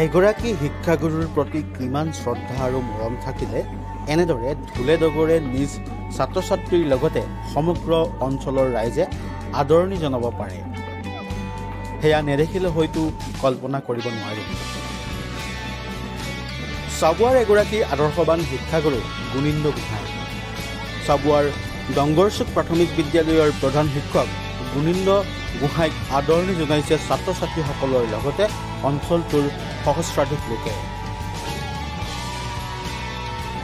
এগৰাকী শিক্ষাগুৰুৰ প্ৰতি কিমান শ্ৰদ্ধা আৰু মৰম থাকিলে এনেদৰে ঢোলে ডগৰে নিজ ছাত্ৰ ছাত্ৰীৰ লগতে সমগ্ৰ অঞ্চলৰ ৰাইজে আদৰণি জনাব পাৰে সেয়া নেদেখিলে হয়তো কল্পনা কৰিব নোৱাৰি। চাবুৱাৰ এগৰাকী আদৰ্শবান শিক্ষাগুৰু গুণীন্দ্ৰ গোহাঁই। চাবুৱাৰ ডংগৰচুক প্ৰাথমিক বিদ্যালয়ৰ প্ৰধান শিক্ষক গুণীন্দ্ৰ গোহাঁইক আদৰণি জনাইছে ছাত্ৰ ছাত্ৰীসকলৰ লগতে অঞ্চলটোৰ সহস্ৰাধিক লোকে।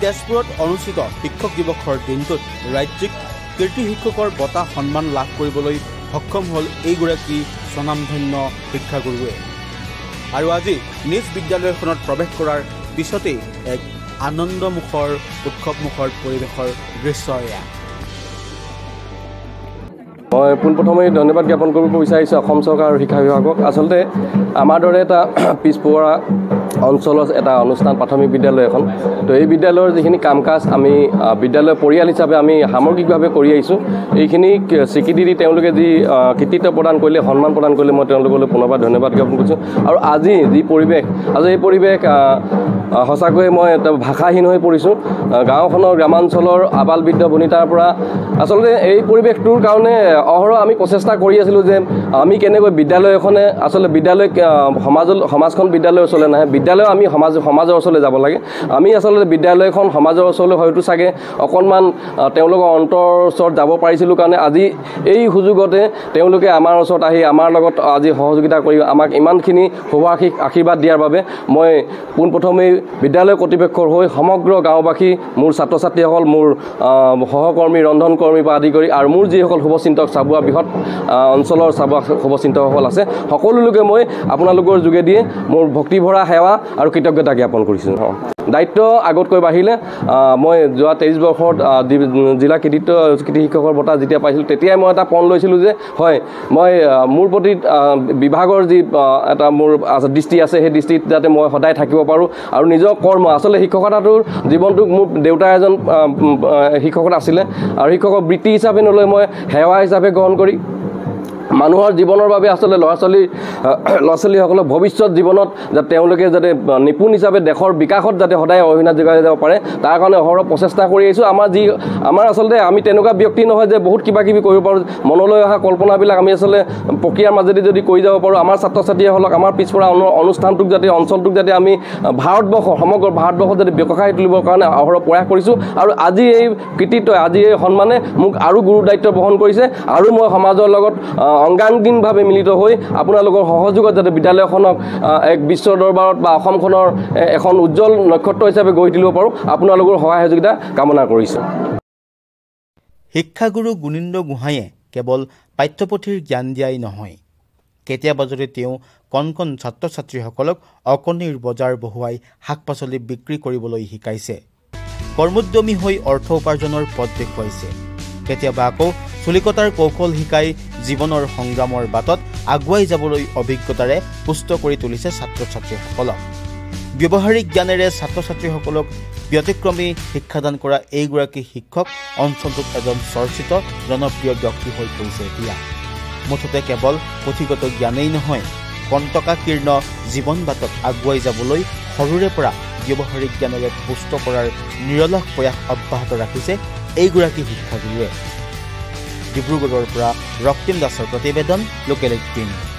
তেজপুৰত অনুষ্ঠিত শিক্ষক দিৱসৰ দিনটোত ৰাজ্যিক কীৰ্তি শিক্ষকৰ বঁটা সন্মান লাভ কৰিবলৈ সক্ষম হ'ল এইগৰাকী স্বনামধন্য শিক্ষাগুৰুৱে। আৰু আজি নিজ বিদ্যালয়খনত প্ৰৱেশ কৰাৰ পিছতেই এক আনন্দমুখৰ উৎসৱমুখৰ পৰিৱেশৰ দৃশ্য এয়া। মই পোনপ্ৰথমে ধন্যবাদ জ্ঞাপন কৰিব বিচাৰিছোঁ অসম চৰকাৰ আৰু শিক্ষা বিভাগক। আচলতে আমাৰ দৰে এটা পিছপৰা অঞ্চলৰ এটা অনুষ্ঠান প্ৰাথমিক বিদ্যালয় এখন, তো এই বিদ্যালয়ৰ যিখিনি কাম কাজ আমি বিদ্যালয় পৰিয়াল হিচাপে আমি সামগ্ৰিকভাৱে কৰি আহিছোঁ, এইখিনি স্বীকৃতি দি তেওঁলোকে যি কৃতিত্ব প্ৰদান কৰিলে, সন্মান প্ৰদান কৰিলে, মই তেওঁলোকলৈ পুনৰবাৰ ধন্যবাদ জ্ঞাপন কৰিছোঁ। আৰু আজি যি পৰিৱেশ, আজি এই পৰিৱেশ সঁচাকৈয়ে মই ভাষাহীন হৈ পৰিছোঁ। গাঁওখনৰ গ্ৰামাঞ্চলৰ আবাল বৃদ্ধ বনিতাৰ পৰা আচলতে এই পৰিৱেশটোৰ কাৰণে অহৰহ আমি প্ৰচেষ্টা কৰি আছিলোঁ যে আমি কেনেকৈ বিদ্যালয় এখনে আচলতে বিদ্যালয় সমাজখন বিদ্যালয়ৰ ওচৰলৈ নাহে, বিদ্যালয় আমি সমাজৰ ওচৰলৈ যাব লাগে। আমি আচলতে বিদ্যালয়খন সমাজৰ ওচৰলৈ হয়তো চাগে অকণমান তেওঁলোকৰ অন্তৰ ওচৰত যাব পাৰিছিলোঁ কাৰণে আজি এই সুযোগতে তেওঁলোকে আমাৰ ওচৰত আহি আমাৰ লগত আজি সহযোগিতা কৰি আমাক ইমানখিনি শুভাশীষ আশীৰ্বাদ দিয়াৰ বাবে মই পোনপ্ৰথমেই বিদ্যালয় কৰ্তৃপক্ষৰ হৈ সমগ্ৰ গাঁওবাসী, মোৰ ছাত্ৰ ছাত্ৰীসকল, মোৰ সহকৰ্মী ৰন্ধন কৰ্মীৰ পৰা আদি কৰি আৰু মোৰ যিসকল শুভচিন্তক চাবুৱা বৃহৎ অঞ্চলৰ চাবুৱা শুভচিন্তকসকল আছে, সকলো লোকে মই আপোনালোকৰ যোগেদিয়ে মোৰ ভক্তিভৰা সেৱা আৰু কৃতজ্ঞতা জ্ঞাপন কৰিছোঁ। দায়িত্ব আগতকৈ বাঢ়িলে। মই যোৱা 23 বৰ্ষত জিলা কৃতি শিক্ষকৰ বঁটা যেতিয়া পাইছিলোঁ, তেতিয়াই মই এটা পণ লৈছিলোঁ যে হয়, মই মোৰ প্ৰতি বিভাগৰ যি এটা মোৰ দৃষ্টি আছে, সেই দৃষ্টিত যাতে মই সদায় থাকিব পাৰোঁ আৰু নিজৰ কৰ্ম, আচলতে শিক্ষকতাটোৰ জীৱনটোক মোৰ দেউতা এজন শিক্ষকতা আছিলে আৰু শিক্ষকৰ বৃত্তি হিচাপে নলৈ মই সেৱা হিচাপে গ্ৰহণ কৰি মানুহৰ জীৱনৰ বাবে আচলতে ল'ৰা ছোৱালীসকলৰ ভৱিষ্যত জীৱনত যাতে তেওঁলোকে যাতে নিপুণ হিচাপে দেশৰ বিকাশত যাতে সদায় অৰিহণা যোগাই যাব পাৰে, তাৰ কাৰণে অহৰহ প্ৰচেষ্টা কৰি আহিছোঁ। আমাৰ আচলতে আমি তেনেকুৱা ব্যক্তি নহয় যে বহুত কিবা কিবি কৰিব পাৰোঁ, মনলৈ অহা কল্পনাবিলাক আমি আচলতে প্ৰক্ৰিয়াৰ মাজেদি যদি কৰি যাব পাৰোঁ, আমাৰ ছাত্ৰ ছাত্ৰীসকলক, আমাৰ পিছপৰা অনুষ্ঠানটোক যাতে, অঞ্চলটোক যাতে আমি সমগ্ৰ ভাৰতবৰ্ষত যাতে ব্যৱসায় তুলিবৰ কাৰণে অহৰহ প্ৰয়াস কৰিছোঁ। আৰু আজি এই কৃতিত্বই, আজি এই সন্মানে মোক আৰু গুৰু দায়িত্ব বহন কৰিছে আৰু মই সমাজৰ লগত অংগাংগীনভাৱে মিলিত হৈ আপোনালোকৰ সহযোগত যাতে বিদ্যালয়খনক এক বিশ্ব দৰবাৰত বা অসমখনৰ এখন উজ্জ্বল নক্ষত্ৰ হিচাপে গঢ়ি তুলিব পাৰোঁ, আপোনালোকৰ সহায় সহযোগিতা কামনা কৰিছোঁ। শিক্ষাগুৰু গুণীন্দ্ৰ গোহাঁইয়ে কেৱল পাঠ্যপুথিৰ জ্ঞান দিয়াই নহয়, কেতিয়াবা যদি তেওঁ কণ কণ ছাত্ৰ ছাত্ৰীসকলক অকণিৰ বজাৰ বহুৱাই শাক পাচলি বিক্ৰী কৰিবলৈ শিকাইছে, কৰ্মোদ্যমী হৈ অৰ্থ উপাৰ্জনৰ পথ দেখুৱাইছে, কেতিয়াবা আকৌ চুলিকটাৰ কৌশল শিকাই জীৱনৰ সংগ্ৰামৰ বাটত আগুৱাই যাবলৈ অভিজ্ঞতাৰে পুষ্ট কৰি তুলিছে ছাত্ৰ ছাত্ৰীসকলক। ব্যৱহাৰিক জ্ঞানেৰে ছাত্ৰ ছাত্ৰীসকলক ব্যতিক্ৰমী শিক্ষাদান কৰা এইগৰাকী শিক্ষক অঞ্চলটোত এজন চৰ্চিত জনপ্ৰিয় ব্যক্তি হৈ পৰিছে এতিয়া। মুঠতে কেৱল পুথিগত জ্ঞানেই নহয়, কণ্টকাকীৰ্ণ জীৱন বাটত আগুৱাই যাবলৈ সৰুৰে পৰা ব্যৱহাৰিক জ্ঞানেৰে পুষ্ট কৰাৰ নিৰলস প্ৰয়াস অব্যাহত ৰাখিছে এইগৰাকী শিক্ষাগুৰুৱে। ডিব্ৰুগড়ৰ পৰা ৰক্তিম দাসৰ প্ৰতিবেদন, লোকেল 18।